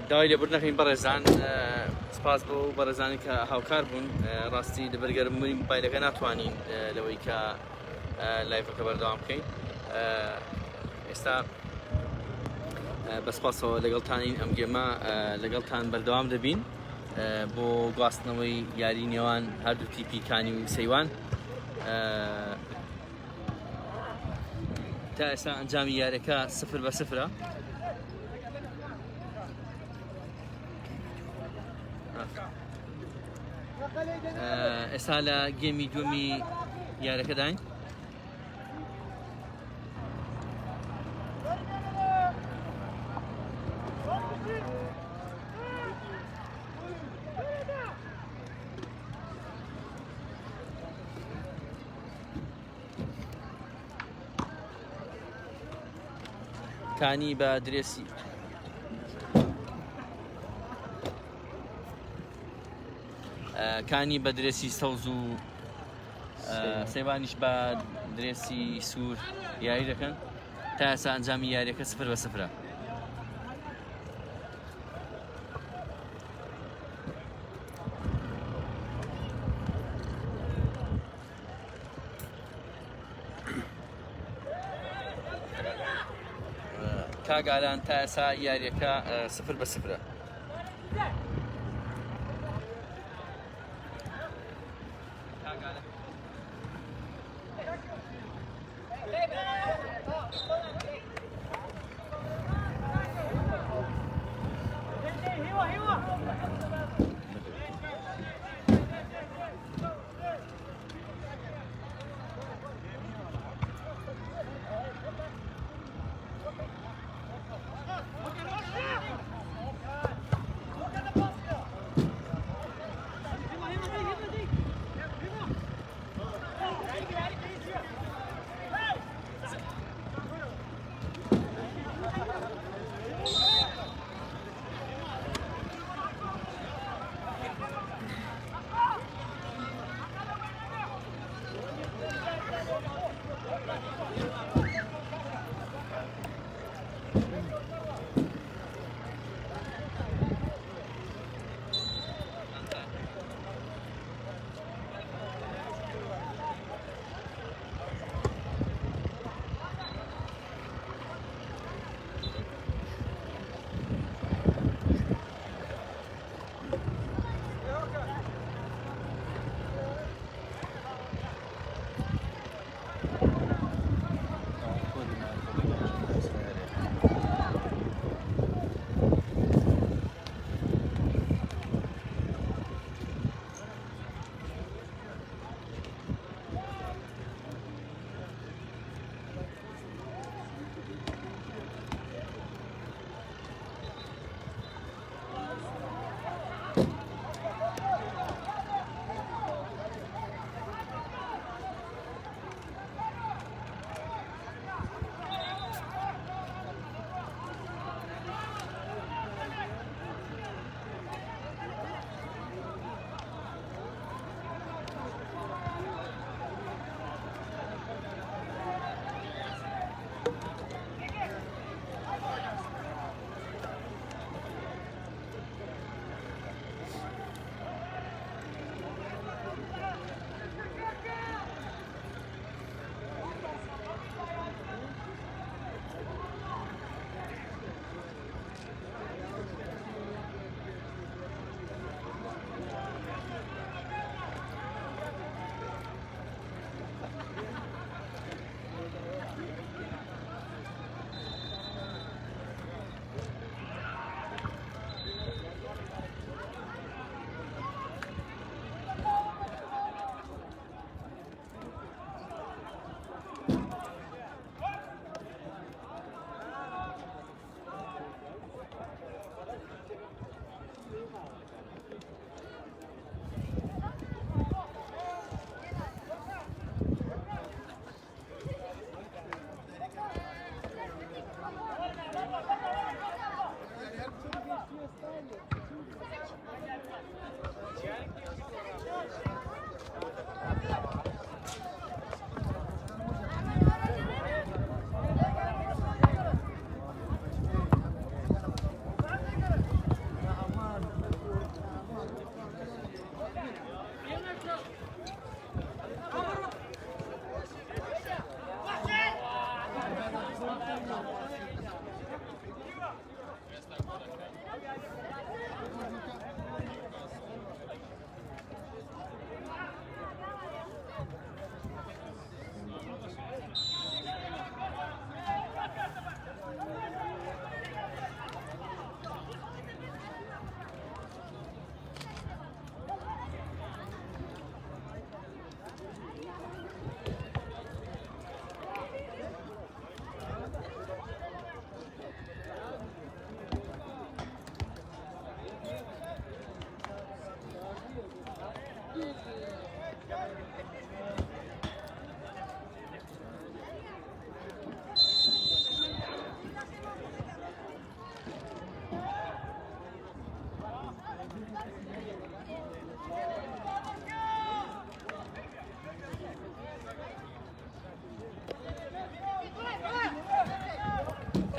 داوای لێبوردنەکەین بەڕێزان سپاس بۆ بەڕێزانی کە هاوکار بوون ڕاستی لەبەرگەرمبوونی موبایلەکە ناتوانین لەوەی کە لایڤەکە بەردەوام بکەین ئێستا بەسپاسەوە لەگەڵتانین ئەم گێمە لەگەڵتان بەردەوام دەبین بۆ گواستنەوەی یاری نێوان هەردوو تیپیکانی و سەیوان تا ئێستا ئەنجامی یاریەکە 0-0 ئێستا لە گێمی دووەمی یاریەکە داین کانی بە درێسی کانی بە درێسی سەوز و سەیوانیش بە درێسی سوور یاری دەکەن تا ئێستا ئەنجامی یاریەکە 0-0 کاگالان تا ئێستا یاریەکە 0-0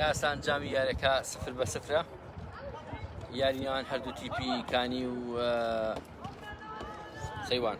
کاسان جامی یاریەکە 0-0 یاریان هەردوو تیپی کانی و سەیوان.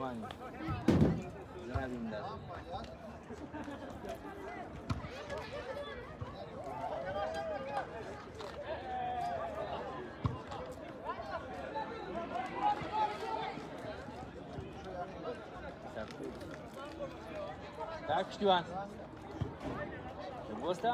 توانی نبین دست Tak, Štývan. Bosta?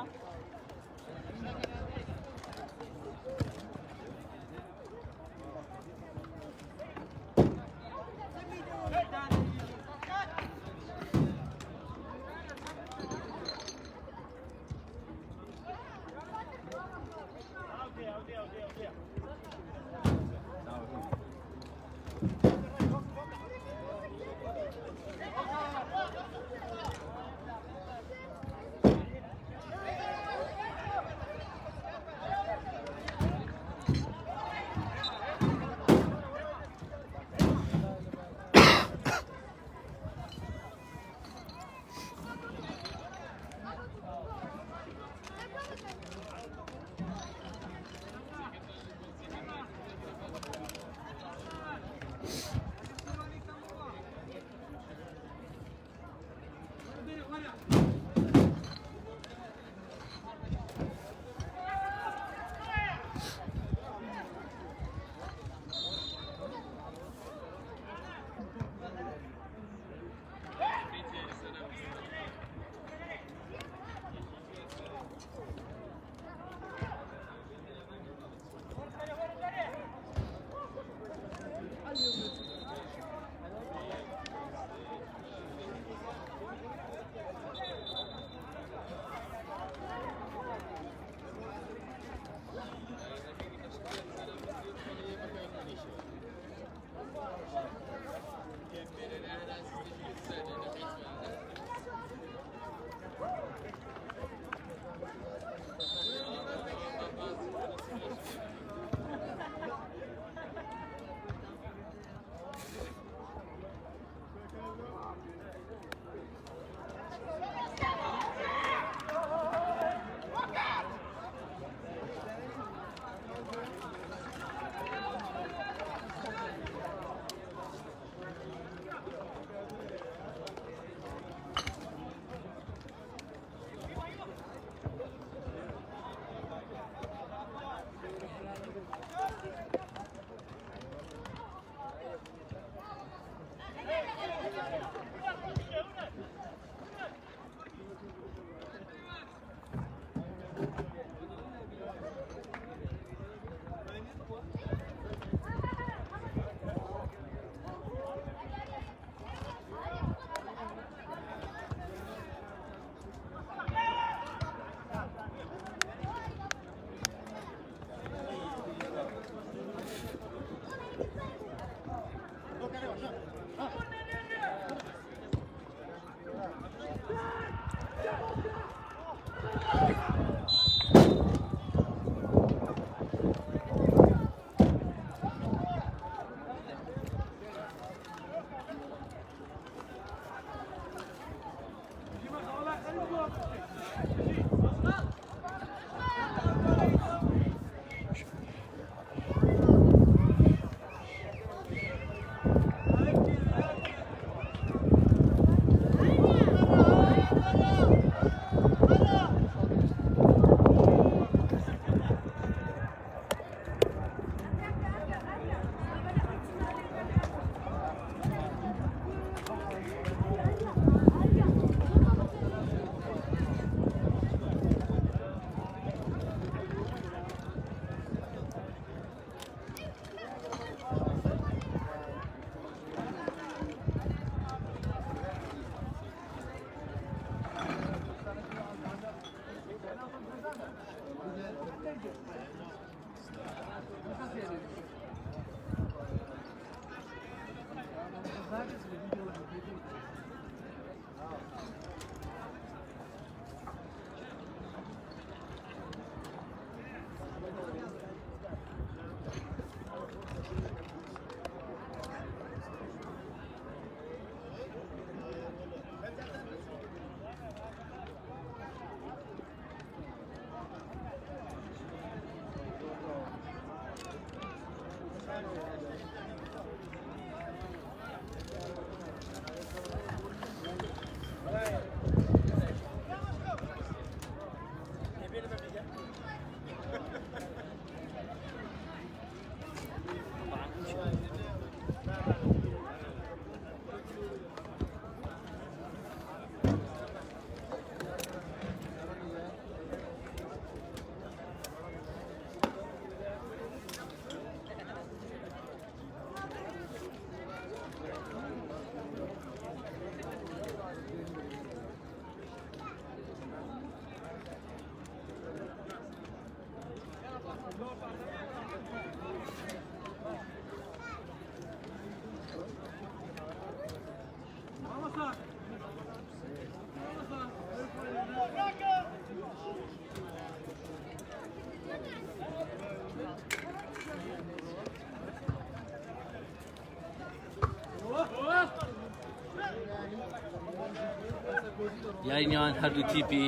یاری نێوان هەردوو تیپی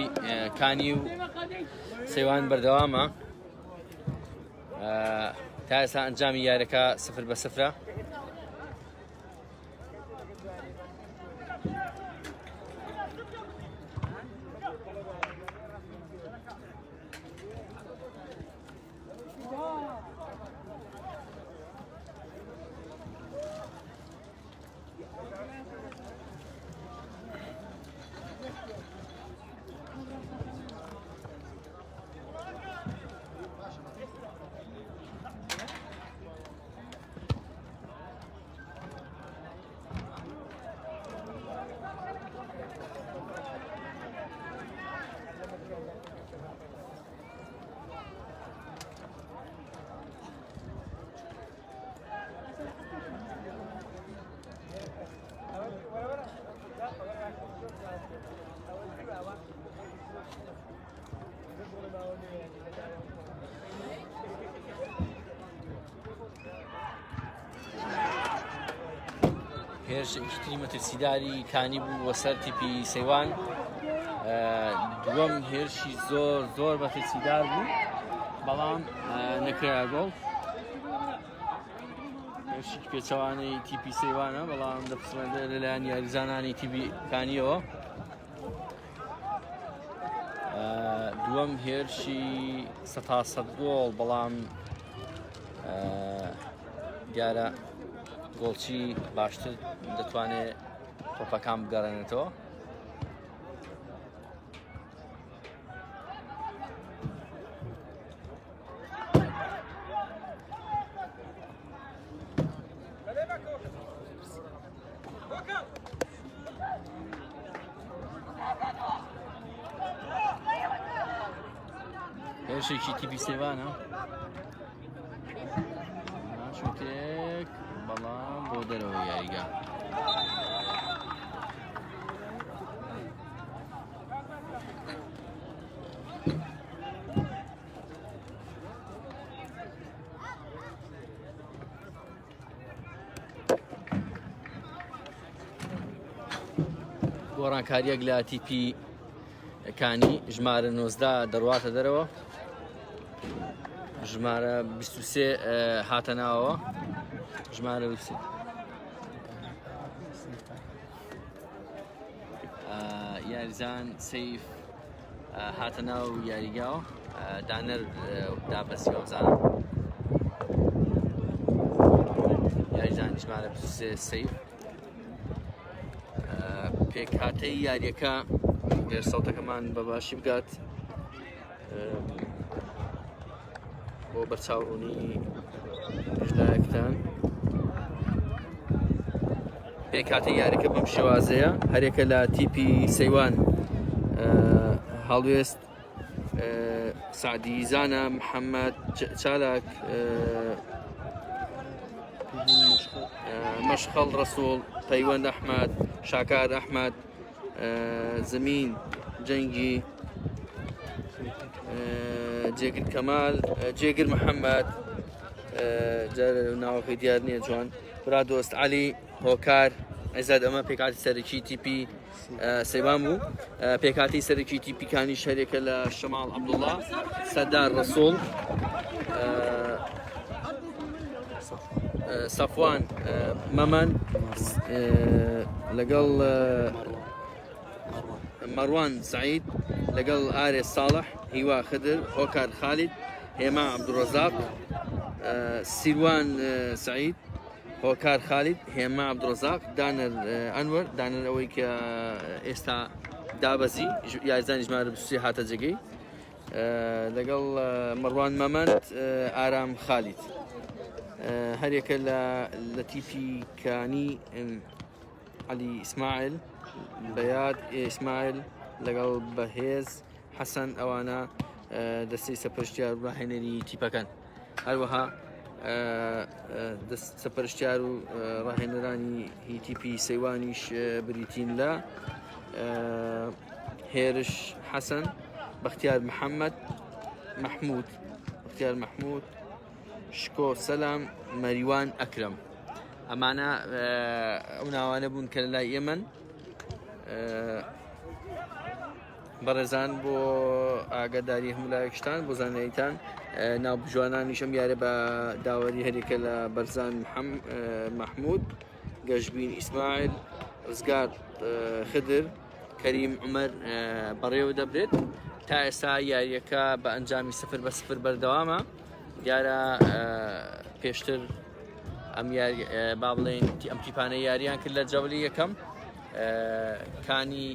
کانی و سەیوان بەردەوامە تا ئێستا ئەنجامی یاریەکە 0-0. هێرشێکی تری مەترسیداری کانی بوو وەسەر تیپی سەیوان. دووەم هێرشی زۆر مەترسیدار بوو بەڵام نەکرا گۆڵ. هێرشێکی پێچەوانەی تیپی سەیوانە بەڵام دەپسەندە لەلایەن یاریزانانی تیپی کانیەوە. دووەم هێرشی 100% گۆڵ بەڵام دیارە گۆڵچی باشتر دەتوانێت تۆپەکان بگەڕێنێتەوە. هێرشێکی تیپی سەیوانە ناشوتێک بەڵام بۆ دەرەوە یاریگا. گۆڕانکاریەک لە تیپی کانی ژمارە 19 دەڕواتە دەرەوە، ژمارە 23 هاتە ناوەوە، ژمارە 23 یاریزان سەیف هاتە ناو یاریگاوە، دانەر دابەزیەوە بزانم یاریزان ژمارە 23 سەیف. پێکهاتەی یاریەکە سەوتەکەمان بەباشی بگات بۆ بەرچاوڕوونی هێژدایەکتان. پێکهاتەی یاریەکە بەم شێوازەیە، هەرێکە لە تیپی سەیوان هەڵوێست، سعدی زانە، محەممەد چالاک، مەشخەڵ ڕەسوڵ، پەیوەند ئەحمەد، شاکار ئەحمەد، زەمین جەنگی، جێگر کەمال، جێگر محەممەد، ناوەکەی دیار نییە جوان، برادۆست عەلی، هۆکار عیزاد. ئەمە پێکاتی سەرەکی تیپی سەیوان بوو. پێکاتی سەرەکی تیپیکانی شەرێکە لە شەماڵ عەبدوڵڵا، سەردار ڕەسوڵ، سەفوان مەمەن لەگەڵ مەڕوان سەعید، لەگەڵ ئارێ ساڵح، هیوا خدر، هۆکار خالید، هێما عەبدوڕەزاق، سیروان سەعید، هۆکار خالید، هێما عەبدوڕەزاق، دانەر ئەنوەر، دانەر ئەوەی کە ئێستا دابەزی یاریزانی ژمارە 23 هاتە جێگەی، لەگەڵ مەڕوان مەمەند، ئارام خالید. هەرێکە لە تیپی کانی عەلی ئیسماعیل، بەیاد ئیسماعیل لەگەڵ بەهێز حەسەن، ئەوانە دەستەی سەپەرشتیار و ڕاهێنەری تیپەکان. هەروەها سەپەرشتیار و ڕاهێنەرانی هی تیپی سەیوانیش بریتین لە هێرش حەسەن، بەختیار محەممەد، محمود بەختیار محمود، شکۆ سەلام، مەریوان ئەکرەم. ئەمانە ئەو ناوانە بوون کە لە لای ئێمەن. بەڕێزان بۆ ئاگاداری هەموو لایەکشتان بۆ زاناییتان ناو بژوانانیشم یارە بە داوەری هەرێکە لە بەرزان مححمود گەشتبین ئیسماعیل ڕزگار خدر کەریم عومەر بەڕێوە دەبرێت تا ئێستا یاریەکە بە ئەنجامی 0-0 بەردەوامە دیارە پێشتر ئەم با بڵێن ئەم تیپانە یاریان کرد لە جەولی یەکەم کانی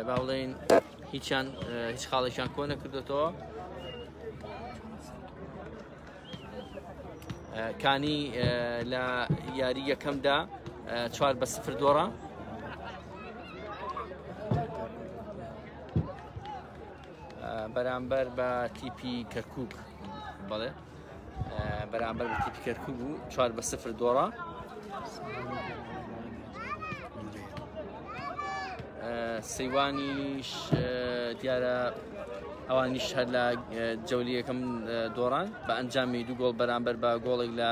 با بڵێن هیچ خاڵێکیان کۆ نەکردێتەوە کانی لە یاری یەکەمدا 4-0 دۆڕە بەرامبەر بە تیپی کەرکووک بەڵێ بەرامبەر بە تیپی کەرکووک بوو 4-0 دۆڕە سەیوانیش دیارە ئەوانیش هەر لە جەولی یەکەم دۆڕان بە ئەنجامی 2 گۆڵ بەرامبەر بە گۆڵێک لە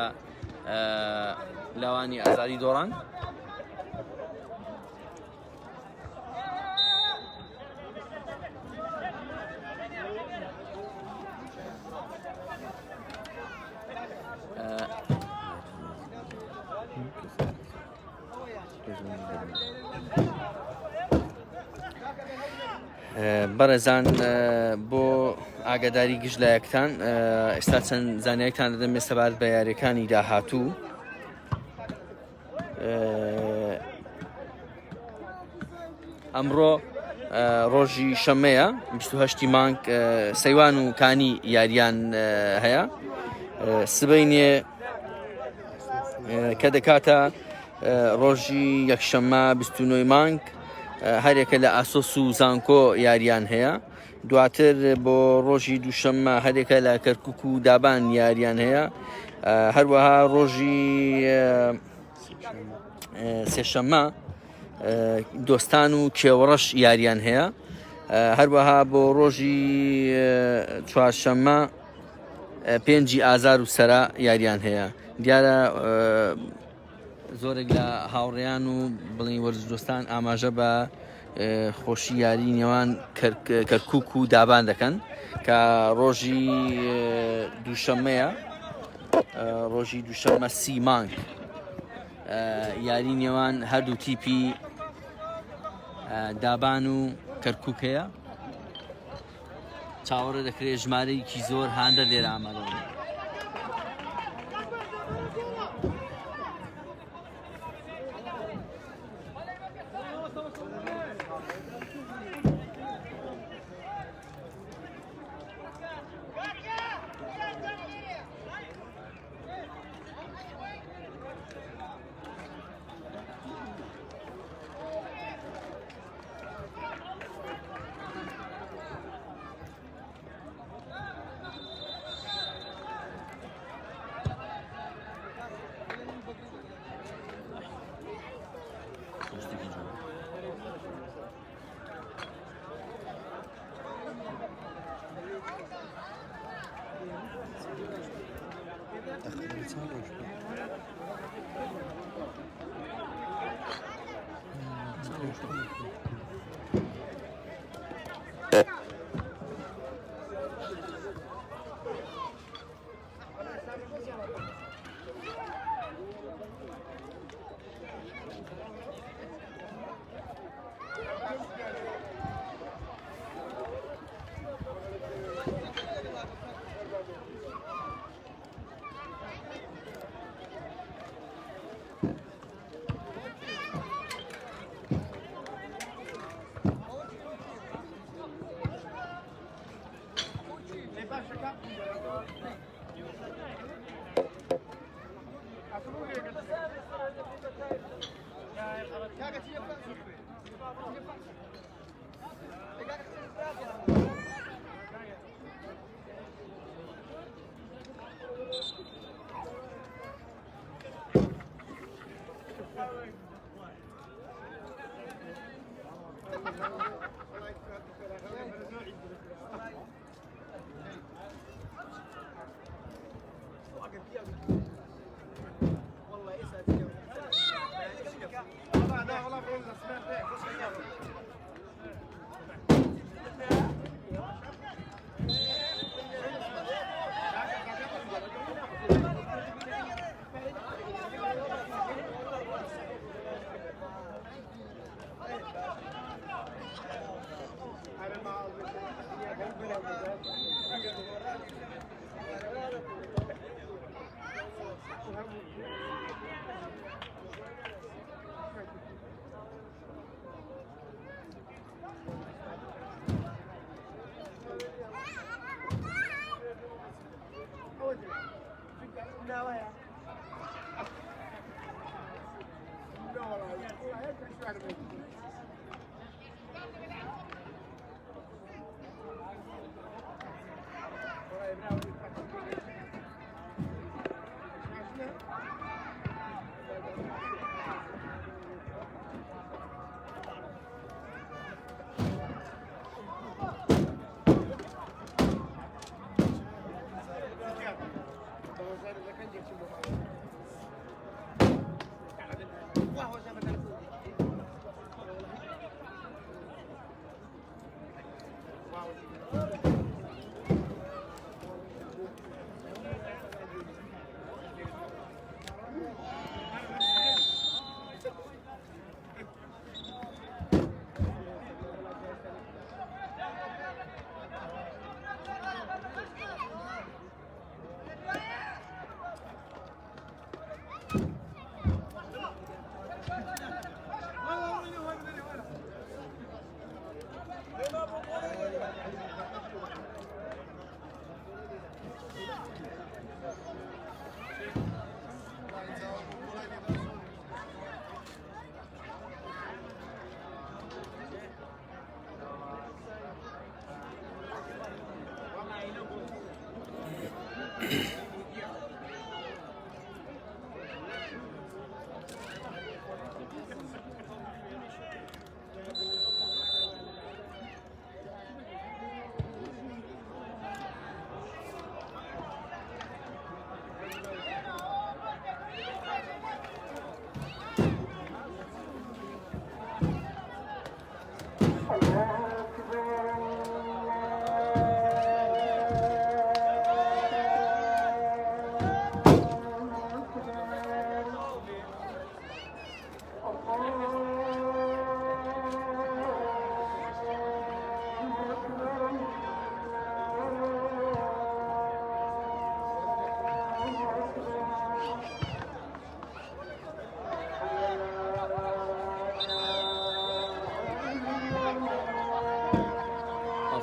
لاوانی ئازادی دۆڕان بەڕێزان بۆ ئاگاداری گشت لایەکتان ئێستا چەند زانایەکتان دەدەم سەبارەت بە یاریەکانی داهاتوو ئەمڕۆ ڕۆژی شەمەیە 28 مانگ سەیوان و کانی یاریان هەیە سبەینێ کە دەکاتە ڕۆژی یەکشەممە 29 مانگ هەرێکە لە ئاسۆس و زانکۆ یاریان هەیە دواتر بۆ ڕۆژی دووشەممە هەرێکە لە کەرکووک و دابان یاریان هەیە هەروەها ڕۆژی سێشەممە دۆستان و کێوەڕەش یاریان هەیە هەروەها بۆ ڕۆژی چوارشەممە 5 ئازار و سەرا یاریان هەیە دیارە زۆرێک لە هاوڕێیان و بڵین وەرزدۆستان ئاماژە بە خۆشی یاری نێوان کەرکووک و دابان دەکەن کە ڕۆژی دووشەممەیە ڕۆژی دووشەممە 30 مانگ یاری نێوان هەردوو تیپی دابان و کەرکووک هەیە چاوەڕێ دەکرێت ژمارەیەکی زۆر هاندە لێرە ئامادەون والله اسال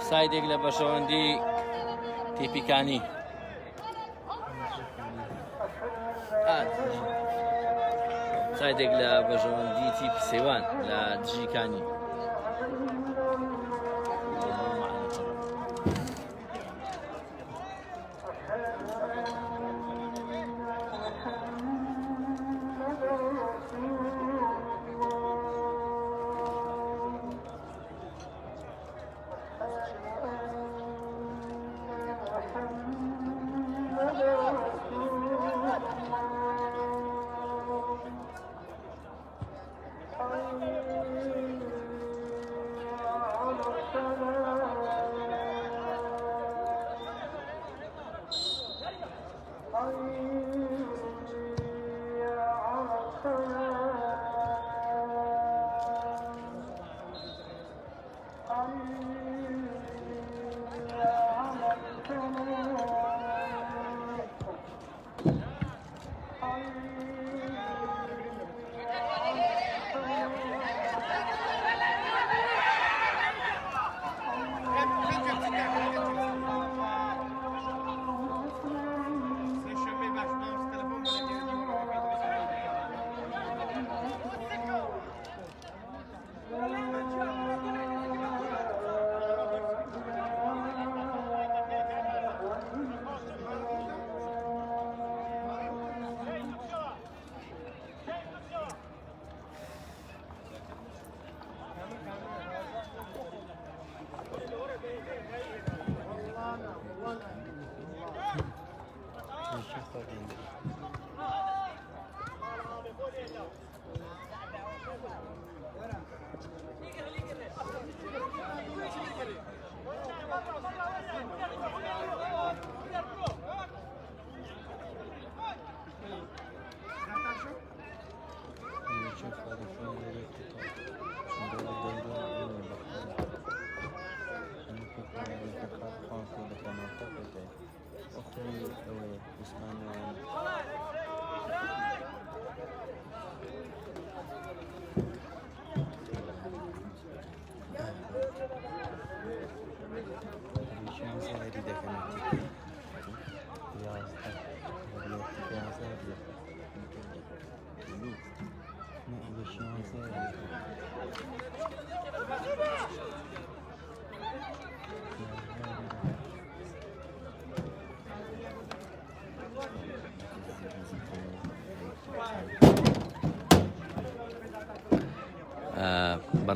ئۆفسایدێک لە بەشەوەندی تیپیکانی ئۆفسایدێک لە بەشەوەندی تیپی سێوان لە دژیکانی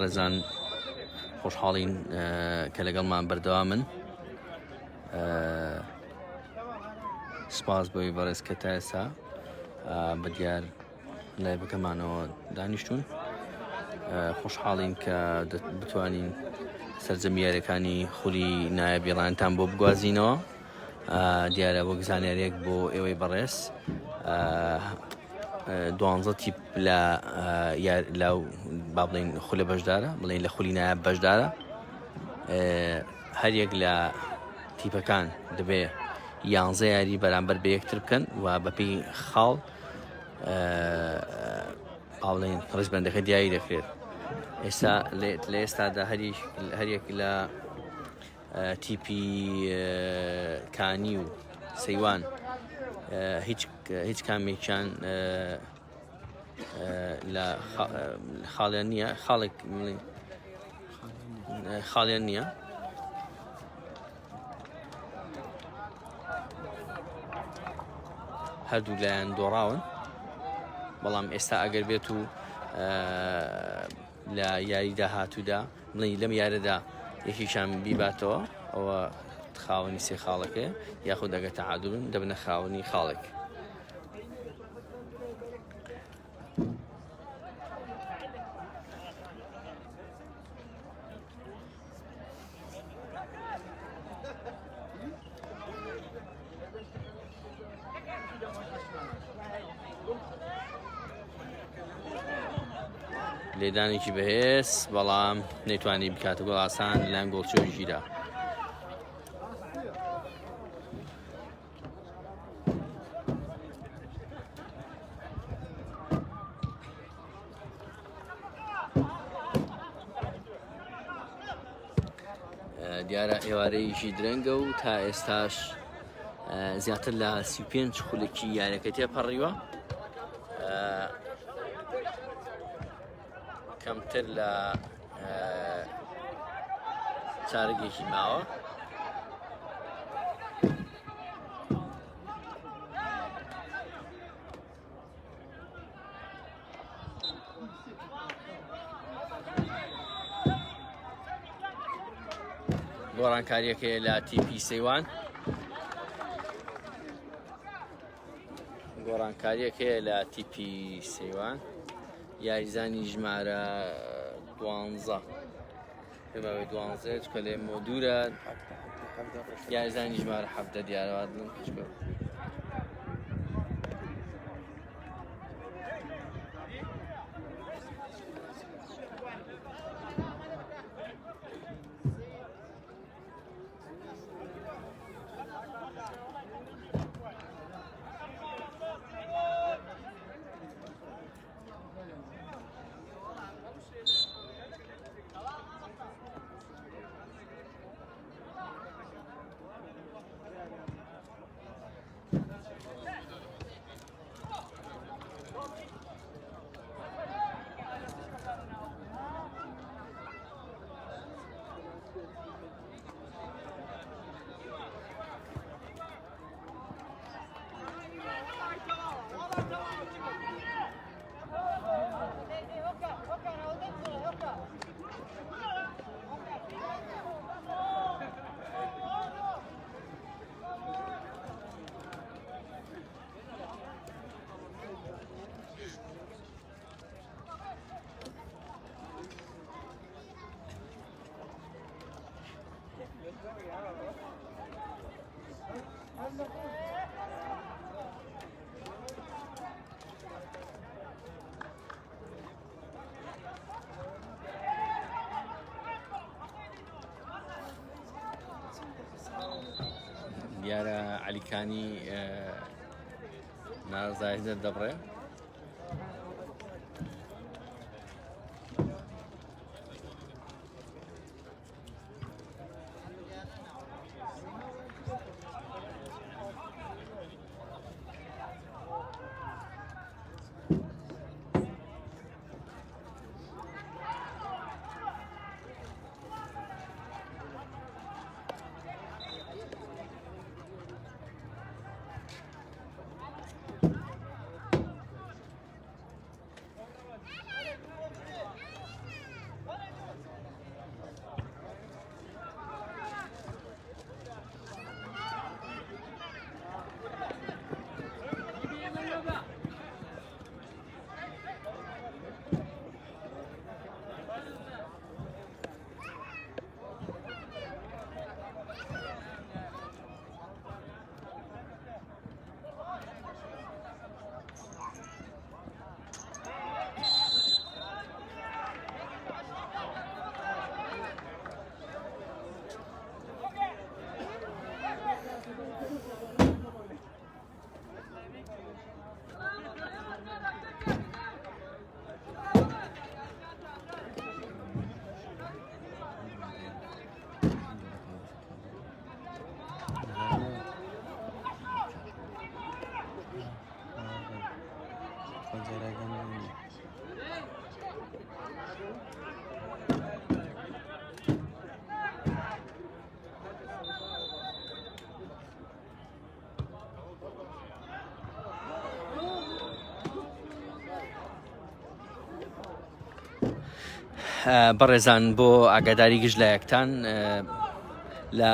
بەڕێزان خۆشحاڵین کە لەگەڵمان بەردەوامن. سپاس بۆی بەڕێز کە تا ئێستا بەدیار لایڤەکەمانەوە دانیشتون. خۆشحاڵین کە بتوانین سەرجەمی یاریەکانی خولی نایب ئێڕانتان بۆ بگوازینەوە. دیارە وەک زانیاریەک بۆ ئێوەی بەڕێز 12 تیپ لە با بڵێن خولە بەشدارە، بڵێن لە خولی نایب بەشدارە. هەر یەک لە تیپەکان دەبێ 11 یاری بەرامبەر بە یەکتر بکەن و بەپێی خاڵ باڵێن ڕێزبەندەکە دیاری دەکرێت. ئێستا لە ئێستادا هەر یەک لە تیپی کانی و سەیوان هیچ کامێکیان لە خاڵیان نییە، خاڵیان نییە. هەردوو لایەن دۆڕاون، بەڵام ئێستا ئەگەر بێت و لە یاری داهاتوودا بڵێن لەم یارەدا یەکیشان بیباتەوە، ئەوە خاوەنی سێ خاڵەکە، یاخود ئەگەر تەعادڵن دەبنە خاوەنی خاڵێک. لێدانێکی بەهێز، بەڵام نەیتوانی بکاتە گۆڵ ئاسان لەلایەن گۆڵچۆی ژیرا. دیارە ئێوارەیەکی درەنگە و تا ئێستاش زیاتر لە 35 خولێکی یاریەکە تێپەڕیوە، کەمتر لە چارەگێکی ماوە. گۆڕانکاریەکەیە لە تیپی سەیوان، گۆڕانکاریەکەیە لە تیپی سەیوان، یاریزانی ژمارە 12 پێماوەی 12 چکە لێ مۆدورە، یاریزانی ژمارە 17 دیارەوات بن. دیارە عەلیکانی نازایدە دەبڕێ. بەڕێزان بۆ ئاگاداری گشت لە یەکتان لە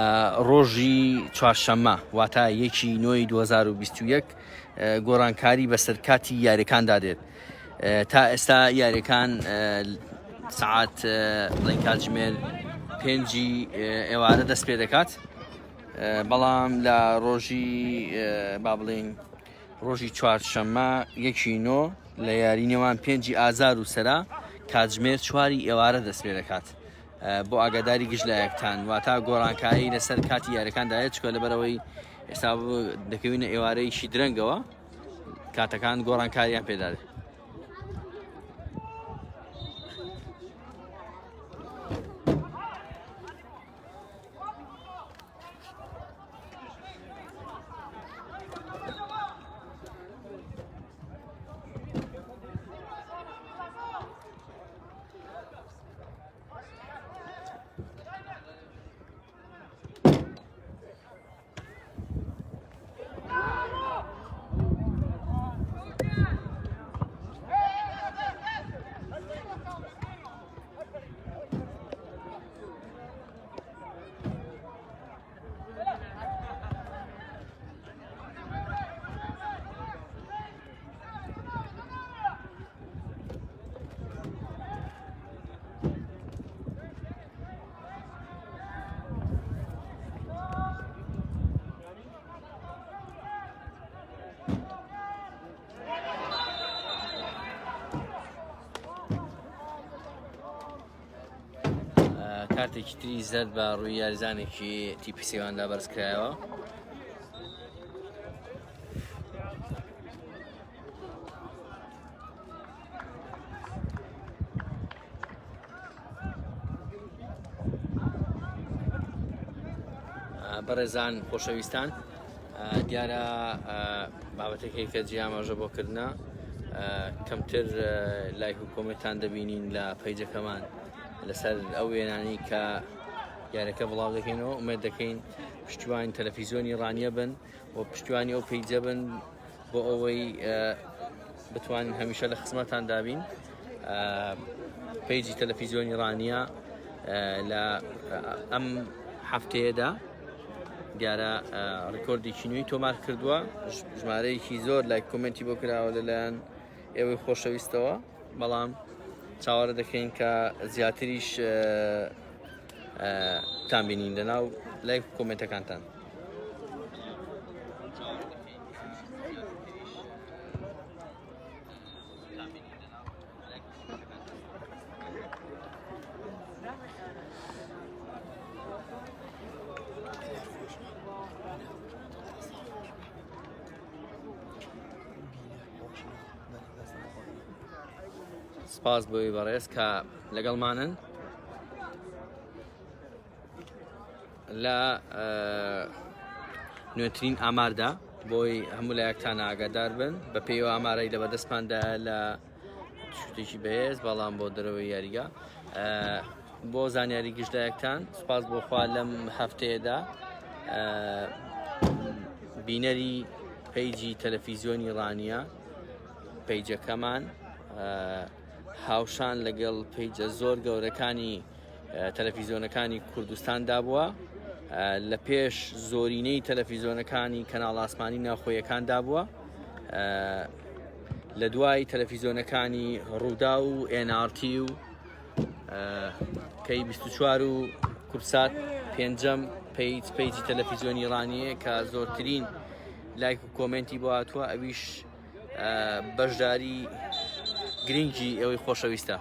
ڕۆژی چوارشەممە واتە 1/9/2021 گۆڕانکاری بەسەر کاتی یاریەکاندا دێت. تا ئێستا یاریەکان سعات بڵین کاتژمێر 5 ئێوارە دەست پێ دەکات، بەڵام لە ڕۆژی با بڵین ڕۆژی چوارشەممە 1/9 لە یاری نێوان 5 ئازار و سەرا کاتژمێر 4 ئێوارە دەست پێ دەکات. بۆ ئاگاداری گشت لە یەکتان واتە گۆڕانکاری لەسەر کاتی یاریەکاندایە چکە لەبەرەوەی ئێستا دەکەوینە ئێوارەیەکی درەنگەوە کاتەکان گۆڕانکاریان پێدادێت. کارتێکی تری زەرد بە ڕووی یاریزانێکی تیپی سێواندا بەرزکرایەوە. بەڕێزان خۆشەویستان، دیارە بابەتێکی کە جیامەژە بۆکردنا کەمتر لایک و کۆمنتان دەبینین لە پەیجەکەمان لەسەر ئەو وێنانی کە یارەکە بڵاو دەکەینەوە. ئومێد دەکەین پشتیوانی تەلەڤیزیۆنی ڕانیە بن و پشتیوانی ئەو پەیجە بن بۆ ئەوەی بتوانین هەمیشە لە خزمەتان دابین. پەیجی تەلەڤیزیۆنی ڕانیە لە ئەم هەفتەیەدا دیارە ڕکۆردێکی نوێی تۆمار کردووە، ژمارەیەکی زۆر لایک کۆمنتی بۆ کراوە لەلایەن ئێوەی خۆشەویستەوە، بەڵام چاوەڕە دەکەین کە زیاتریش تان بینین لەناو لایک و کۆمنتەکانتان. سپاس بۆی بەڕێز کە لەگەڵمانن. لە نوێترین ئاماردا بۆی هەموو لایەکتان ئاگادار بن بە پێی ئامارەی لە بەدەستماندا لە شتێکی بەهێز، بەڵام بۆ دەرەوەی یاریگا بۆ زانیاری گشتدایەکتان سپاس بۆخوا لەم هەفتەیەدا بینەری پەیجی تەلەڤیزیۆنی ڕانیە پەیجەکەمان هاوشان لەگەڵ پەیجە زۆر گەورەکانی تەلەڤیزیۆنەکانی کوردستاندا بووە، لە پێش زۆرینەی تەلەڤیزیۆنەکانی کەناڵ ئاسمانی ناوخۆیەکاندا بووە، لە دوای تەلەڤیزیۆنەکانی ڕوودا و NRT و کەی 24 و کورسات پێنجەم پەیجی تەلەڤیزیۆنی ڕانیە کە زۆرترین لایک و کۆمنتی بۆ هاتووە، ئەویش بەشداری گرنگی ئەوەی خۆشەویستە.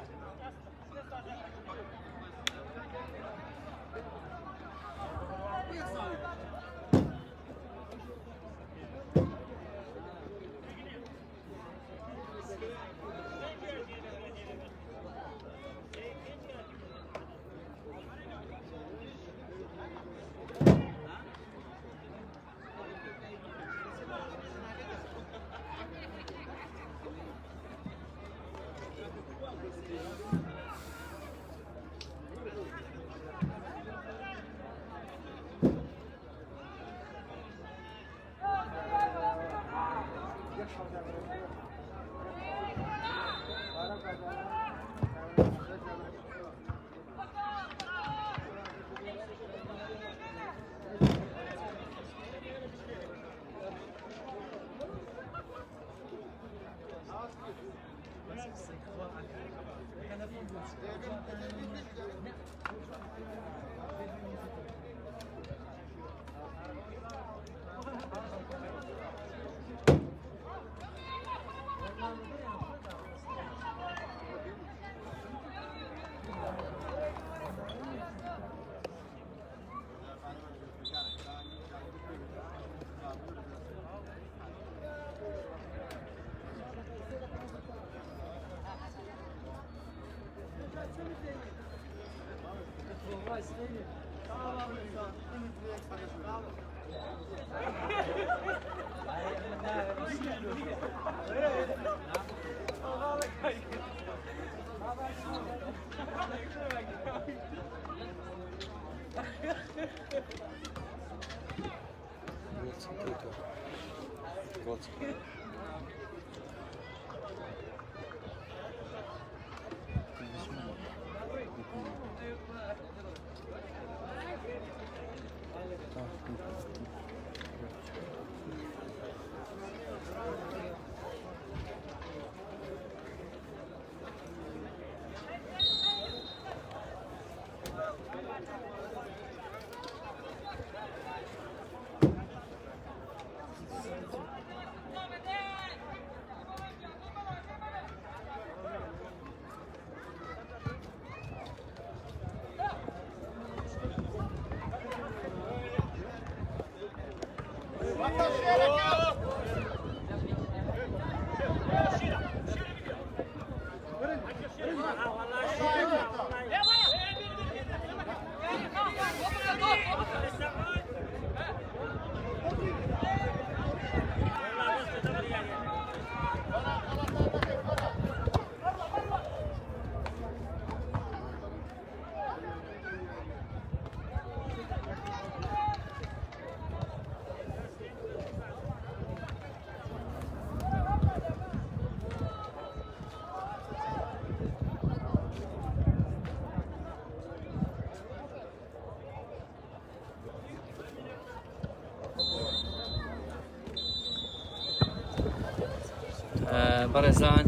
بەڕێزان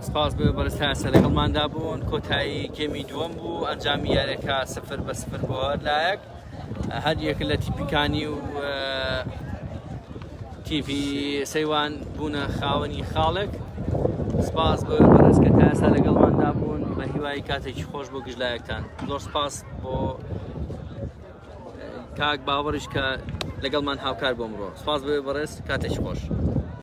سپاس بۆ بەرزتاسە لەگەڵماندا بوون کۆتایی گێمی دووەم بوو ئەنجامی یاریەکە 0-0 بۆ لایەک هەر یەک لە تیپیکانی و تیڤی سەیوان بوونە خاوەنی خاڵێک سپاس بۆ بەرز کە تاسە لەگەڵماندا بوون بە هیوای کاتێکی خۆش بۆ گژلایەکتان زۆر سپاس بۆ کاک باوەڕیش کە لەگەڵمان هاوکار بۆ ئەمڕۆ سپاس بۆ بەڕێز کاتێکی خۆش